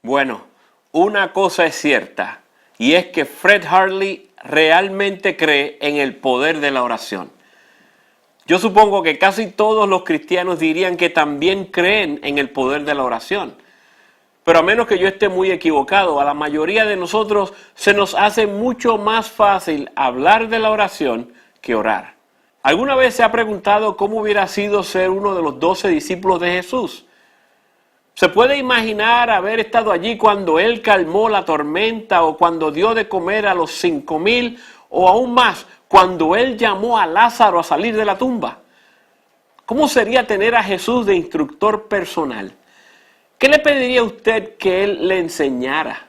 Bueno, una cosa es cierta, y es que Fred Hartley realmente cree en el poder de la oración. Yo supongo que casi todos los cristianos dirían que también creen en el poder de la oración. Pero a menos que yo esté muy equivocado, a la mayoría de nosotros se nos hace mucho más fácil hablar de la oración que orar. ¿Alguna vez se ha preguntado cómo hubiera sido ser uno de los 12 discípulos de Jesús? ¿Se puede imaginar haber estado allí cuando Él calmó la tormenta o cuando dio de comer a los 5,000 o aún más cuando Él llamó a Lázaro a salir de la tumba? ¿Cómo sería tener a Jesús de instructor personal? ¿Qué le pediría a usted que Él le enseñara?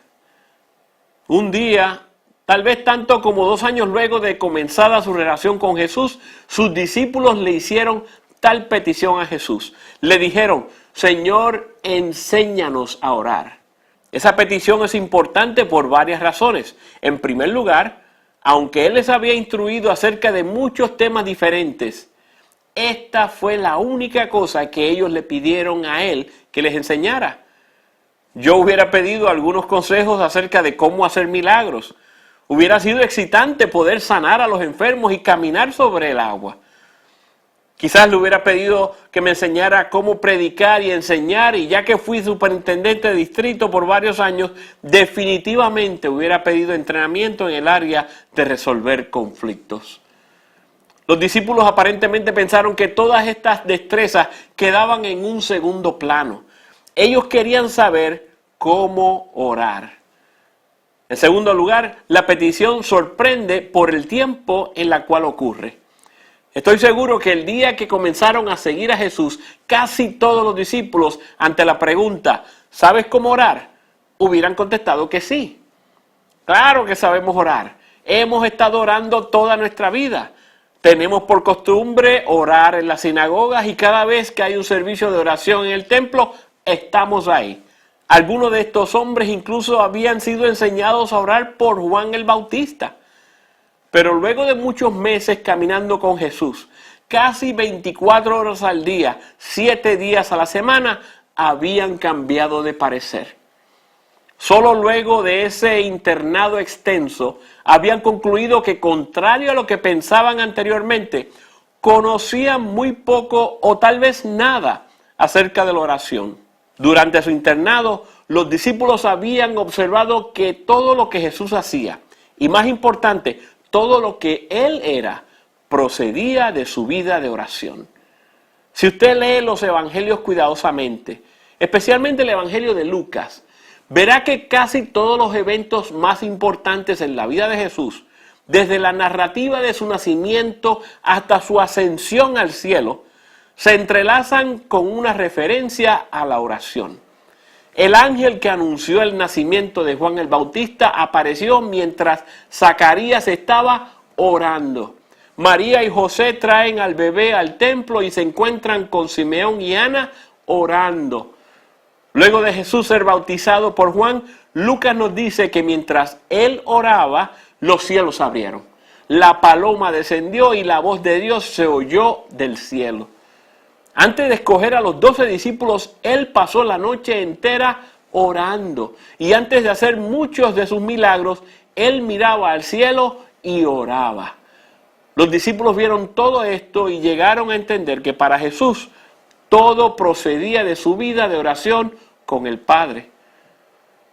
Un día, tal vez tanto como 2 años luego de comenzada su relación con Jesús, sus discípulos le hicieron tal petición a Jesús. Le dijeron: Señor, enséñanos a orar. Esa petición es importante por varias razones. En primer lugar, aunque Él les había instruido acerca de muchos temas diferentes, esta fue la única cosa que ellos le pidieron a Él que les enseñara. Yo hubiera pedido algunos consejos acerca de cómo hacer milagros. Hubiera sido excitante poder sanar a los enfermos y caminar sobre el agua. Quizás le hubiera pedido que me enseñara cómo predicar y enseñar, y ya que fui superintendente de distrito por varios años, definitivamente hubiera pedido entrenamiento en el área de resolver conflictos. Los discípulos aparentemente pensaron que todas estas destrezas quedaban en un segundo plano. Ellos querían saber cómo orar. En segundo lugar, la petición sorprende por el tiempo en la cual ocurre. Estoy seguro que el día que comenzaron a seguir a Jesús, casi todos los discípulos, ante la pregunta, ¿sabes cómo orar?, hubieran contestado que sí. Claro que sabemos orar. Hemos estado orando toda nuestra vida. Tenemos por costumbre orar en las sinagogas y cada vez que hay un servicio de oración en el templo, estamos ahí. Algunos de estos hombres incluso habían sido enseñados a orar por Juan el Bautista. Pero luego de muchos meses caminando con Jesús, casi 24 horas al día, 7 días a la semana, habían cambiado de parecer. Solo luego de ese internado extenso, habían concluido que, contrario a lo que pensaban anteriormente, conocían muy poco o tal vez nada acerca de la oración. Durante su internado, los discípulos habían observado que todo lo que Jesús hacía, y más importante, todo lo que Él era, procedía de su vida de oración. Si usted lee los evangelios cuidadosamente, especialmente el evangelio de Lucas, verá que casi todos los eventos más importantes en la vida de Jesús, desde la narrativa de su nacimiento hasta su ascensión al cielo, se entrelazan con una referencia a la oración. El ángel que anunció el nacimiento de Juan el Bautista apareció mientras Zacarías estaba orando. María y José traen al bebé al templo y se encuentran con Simeón y Ana orando. Luego de Jesús ser bautizado por Juan, Lucas nos dice que mientras él oraba, los cielos se abrieron. La paloma descendió y la voz de Dios se oyó del cielo. Antes de escoger a los 12 discípulos, Él pasó la noche entera orando. Y antes de hacer muchos de sus milagros, Él miraba al cielo y oraba. Los discípulos vieron todo esto y llegaron a entender que para Jesús todo procedía de su vida de oración con el Padre.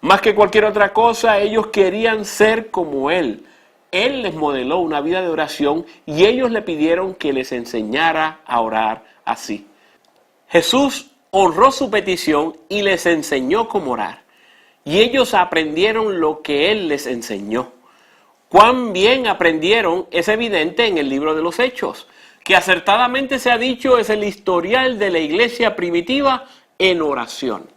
Más que cualquier otra cosa, ellos querían ser como Él. Él les modeló una vida de oración y ellos le pidieron que les enseñara a orar así. Jesús honró su petición y les enseñó cómo orar. Y ellos aprendieron lo que Él les enseñó. Cuán bien aprendieron es evidente en el libro de los Hechos, que acertadamente se ha dicho es el historial de la iglesia primitiva en oración.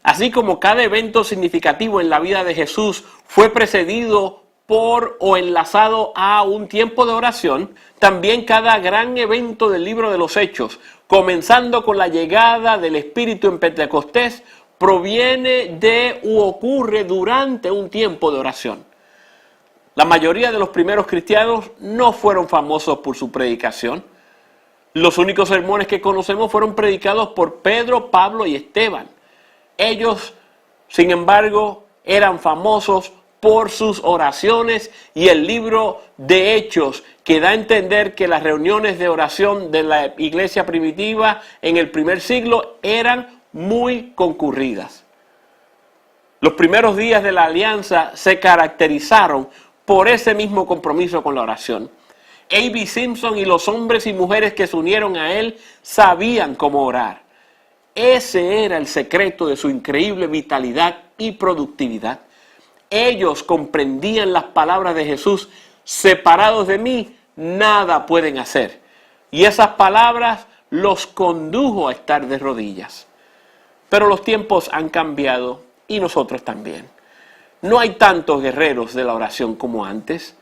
Así como cada evento significativo en la vida de Jesús fue precedido por o enlazado a un tiempo de oración, también cada gran evento del libro de los Hechos, comenzando con la llegada del Espíritu en Pentecostés, proviene de u ocurre durante un tiempo de oración. La mayoría de los primeros cristianos no fueron famosos por su predicación. Los únicos sermones que conocemos fueron predicados por Pedro, Pablo y Esteban. Ellos Sin embargo, eran famosos por sus oraciones, y el libro de Hechos, que da a entender que las reuniones de oración de la iglesia primitiva en el primer siglo eran muy concurridas. Los primeros días de la alianza se caracterizaron por ese mismo compromiso con la oración. A.B. Simpson y los hombres y mujeres que se unieron a él sabían cómo orar. Ese era el secreto de su increíble vitalidad y productividad. Ellos comprendían las palabras de Jesús: separados de mí, nada pueden hacer. Y esas palabras los condujo a estar de rodillas. Pero los tiempos han cambiado y nosotros también. No hay tantos guerreros de la oración como antes.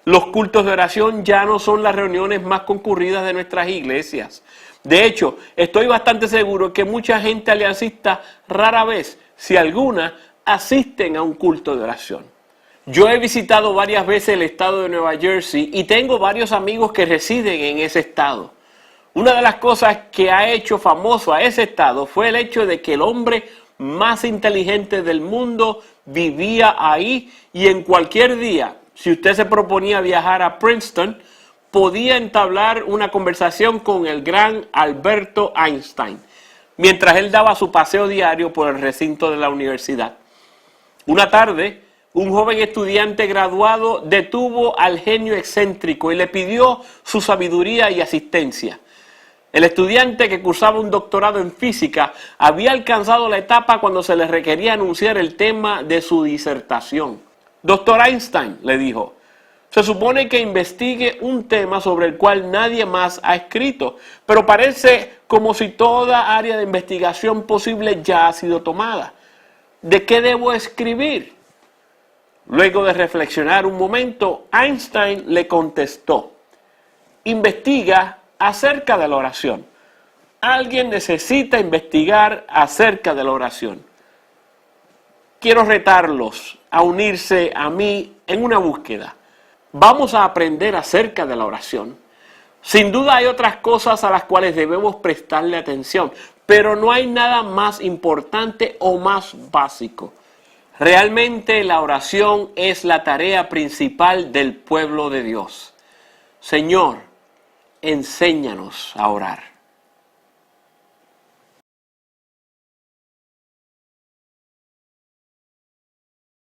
Los cultos de oración ya no son las reuniones más concurridas de nuestras iglesias. De hecho, estoy bastante seguro que mucha gente aliancista rara vez, si alguna, asisten a un culto de oración. Yo he visitado varias veces el estado de Nueva Jersey y tengo varios amigos que residen en ese estado. Una de las cosas que ha hecho famoso a ese estado fue el hecho de que el hombre más inteligente del mundo vivía ahí, y en cualquier día, si usted se proponía viajar a Princeton, podía entablar una conversación con el gran Alberto Einstein, mientras él daba su paseo diario por el recinto de la universidad. Una tarde, un joven estudiante graduado detuvo al genio excéntrico y le pidió su sabiduría y asistencia. El estudiante, que cursaba un doctorado en física, había alcanzado la etapa cuando se le requería anunciar el tema de su disertación. Doctor Einstein, le dijo, se supone que investigue un tema sobre el cual nadie más ha escrito, pero parece como si toda área de investigación posible ya ha sido tomada. ¿De qué debo escribir? Luego de reflexionar un momento, Einstein le contestó: investiga acerca de la oración. Alguien necesita investigar acerca de la oración. Quiero retarlos a unirse a mí en una búsqueda. Vamos a aprender acerca de la oración. Sin duda hay otras cosas a las cuales debemos prestarle atención, pero no hay nada más importante o más básico. Realmente la oración es la tarea principal del pueblo de Dios. Señor, enséñanos a orar.